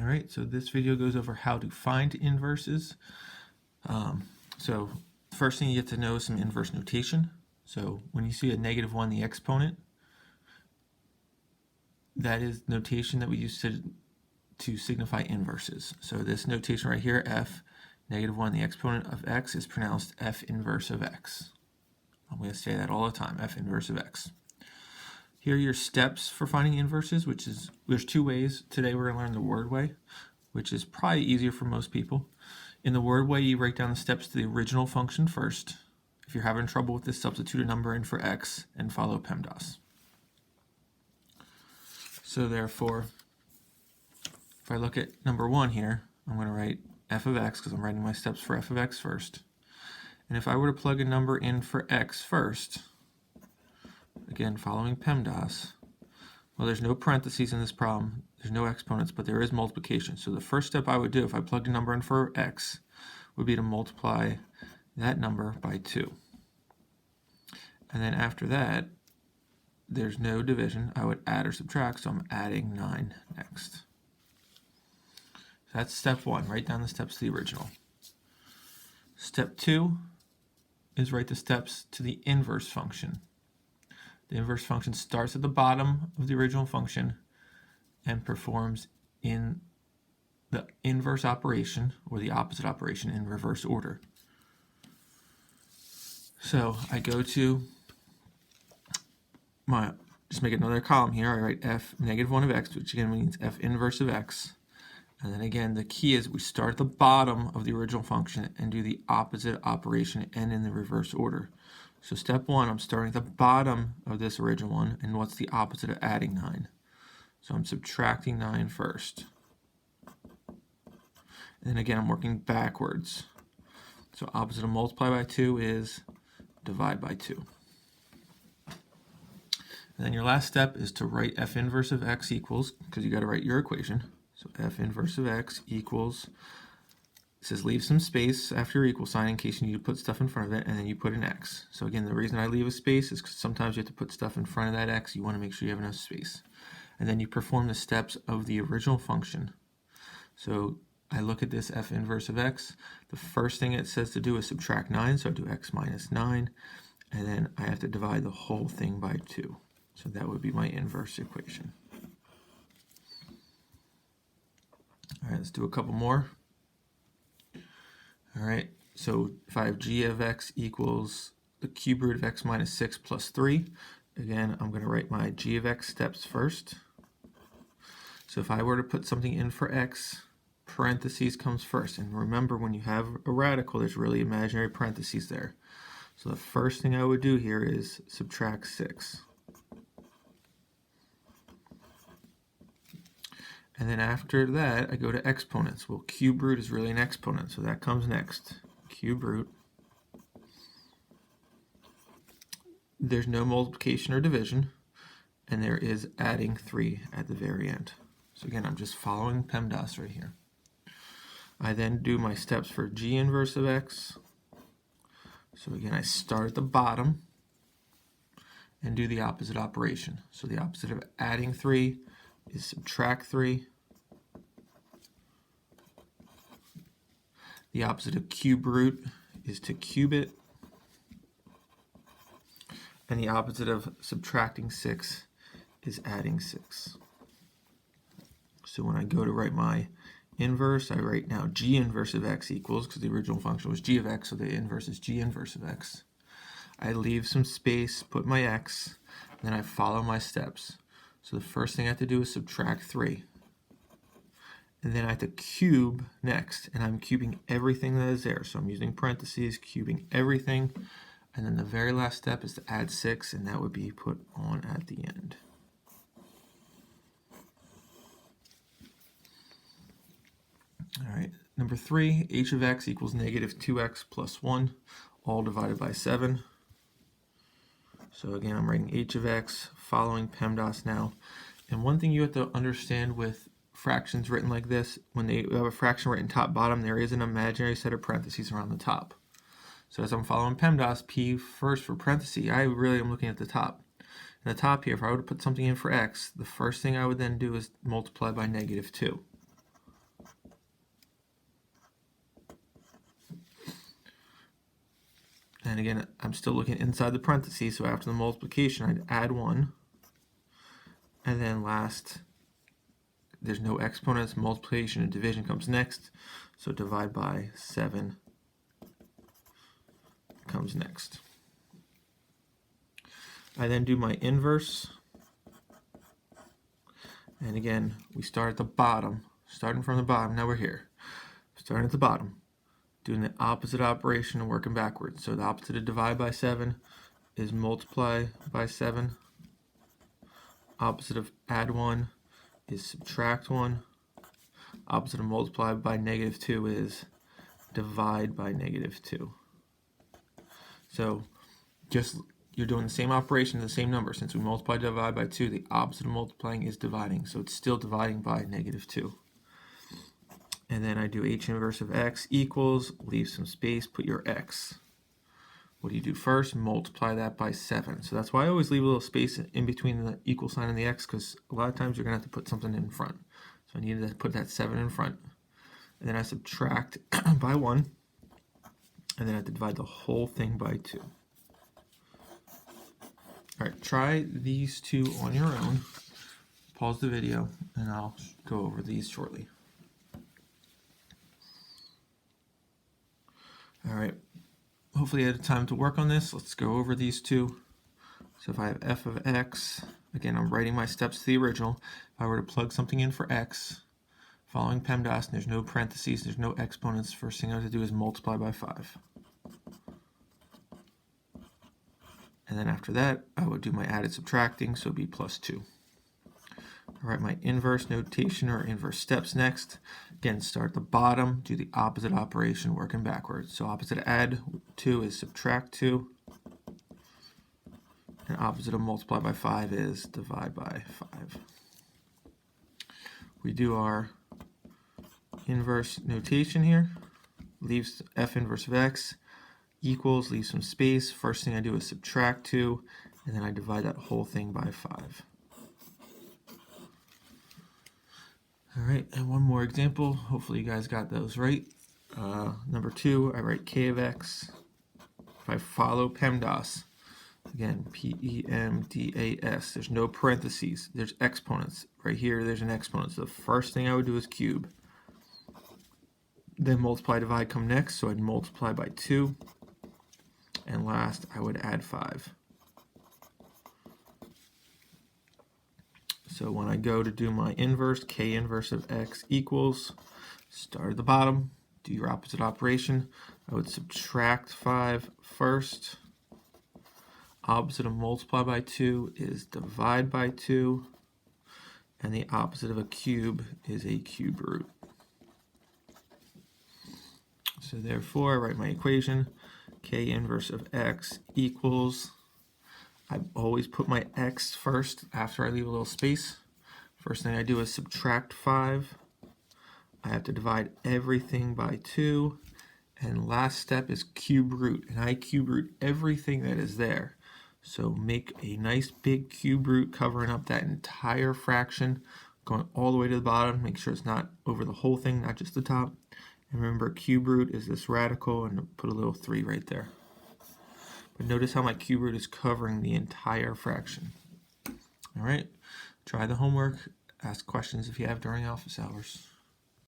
All right, so this video goes over how to find inverses. So first thing you get to know is some inverse notation. So when you see a -1, the exponent, that is notation that we use to signify inverses. So this notation right here, f, -1, the exponent of x, is pronounced f inverse of x. I'm going to say that all the time, f inverse of x. Here are your steps for finding inverses, there's two ways. Today we're going to learn the word way, which is probably easier for most people. In the word way, you write down the steps to the original function first. If you're having trouble with this, substitute a number in for x and follow PEMDAS. So therefore, if I look at number 1 here, I'm going to write f of x because I'm writing my steps for f of x first. And if I were to plug a number in for x first, again following PEMDAS, well, there's no parentheses in this problem, there's no exponents, but there is multiplication. So the first step I would do if I plugged a number in for x would be to multiply that number by 2. And then after that, there's no division. I would add or subtract, so I'm adding 9 next. So that's step 1, write down the steps to the original. Step 2 is write the steps to the inverse function. The inverse function starts at the bottom of the original function and performs in the inverse operation or the opposite operation in reverse order. So I go to just make another column here. I write f -1 of x, which again means f inverse of x. And then again, the key is we start at the bottom of the original function and do the opposite operation and in the reverse order. So step 1, I'm starting at the bottom of this original one, and what's the opposite of adding 9? So I'm subtracting 9 first. And then again, I'm working backwards. So opposite of multiply by 2 is divide by 2. And then your last step is to write f inverse of x equals, because you got to write your equation. So f inverse of x equals, it says leave some space after your equal sign in case you need to put stuff in front of it, and then you put an x. So again, the reason I leave a space is because sometimes you have to put stuff in front of that x. You want to make sure you have enough space. And then you perform the steps of the original function. So I look at this f inverse of x. The first thing it says to do is subtract 9, so I do x minus 9. And then I have to divide the whole thing by 2. So that would be my inverse equation. All right, let's do a couple more. All right, so if I have g of x equals the cube root of x minus 6 plus 3, again, I'm going to write my g of x steps first. So if I were to put something in for x, parentheses comes first. And remember, when you have a radical, there's really imaginary parentheses there. So the first thing I would do here is subtract 6. And then after that, I go to exponents. Well, cube root is really an exponent, so that comes next. Cube root. There's no multiplication or division, and there is adding 3 at the very end. So again, I'm just following PEMDAS right here. I then do my steps for g inverse of x. So again, I start at the bottom and do the opposite operation. So the opposite of adding 3 is subtract 3. The opposite of cube root is to cube it. And the opposite of subtracting 6 is adding 6. So when I go to write my inverse, I write now g inverse of x equals, because the original function was g of x, so the inverse is g inverse of x. I leave some space, put my x, and then I follow my steps. So the first thing I have to do is subtract 3. And then I have to cube next, and I'm cubing everything that is there. So I'm using parentheses, cubing everything. And then the very last step is to add 6, and that would be put on at the end. All right, number 3, h of x equals -2x plus 1, all divided by 7. So again, I'm writing h of x, following PEMDAS now. And one thing you have to understand with fractions written like this, when they have a fraction written top bottom, there is an imaginary set of parentheses around the top. So as I'm following PEMDAS, P first for parentheses, I really am looking at the top. In the top here, if I were to put something in for x, the first thing I would then do is multiply by -2. And again, I'm still looking inside the parentheses, so after the multiplication, I'd add 1. And then last, there's no exponents, multiplication and division comes next, so divide by 7 comes next. I then do my inverse, and again, we start at the bottom, starting from the bottom. Now we're here, starting at the bottom, doing the opposite operation and working backwards. So the opposite of divide by 7 is multiply by 7. Opposite of add 1 is subtract 1. Opposite of multiply by -2 is divide by -2. So just you're doing the same operation, the same number. Since we multiply divide by 2, the opposite of multiplying is dividing. So it's still dividing by -2. And then I do h inverse of x equals, leave some space, put your x. What do you do first? Multiply that by 7. So that's why I always leave a little space in between the equal sign and the x, because a lot of times you're going to have to put something in front. So I needed to put that 7 in front. And then I subtract by 1. And then I have to divide the whole thing by 2. All right, try these two on your own. Pause the video, and I'll go over these shortly. All right, hopefully you had time to work on this. Let's go over these two. So if I have f of x, again, I'm writing my steps to the original. If I were to plug something in for x, following PEMDAS, and there's no parentheses, there's no exponents, first thing I have to do is multiply by 5. And then after that, I would do my added subtracting, so it'd be plus 2. All right, my inverse notation or inverse steps next. Again, start at the bottom, do the opposite operation, working backwards. So opposite of add 2 is subtract 2. And opposite of multiply by 5 is divide by 5. We do our inverse notation here. Leaves f inverse of x equals, leave some space. First thing I do is subtract 2, and then I divide that whole thing by 5. All right, and one more example. Hopefully you guys got those right. Number 2, I write k of x. If I follow PEMDAS, again, P-E-M-D-A-S, there's no parentheses, there's exponents. Right here, there's an exponent. So the first thing I would do is cube. Then multiply, divide come next, so I'd multiply by 2. And last, I would add 5. So when I go to do my inverse, k inverse of x equals, start at the bottom, do your opposite operation. I would subtract 5 first. Opposite of multiply by 2 is divide by 2. And the opposite of a cube is a cube root. So therefore, I write my equation, k inverse of x equals, I always put my x first after I leave a little space. First thing I do is subtract 5. I have to divide everything by 2. And last step is cube root. And I cube root everything that is there. So make a nice big cube root covering up that entire fraction, going all the way to the bottom. Make sure it's not over the whole thing, not just the top. And remember, cube root is this radical, and put a little 3 right there. But notice how my cube root is covering the entire fraction. All right, try the homework. Ask questions if you have during office hours.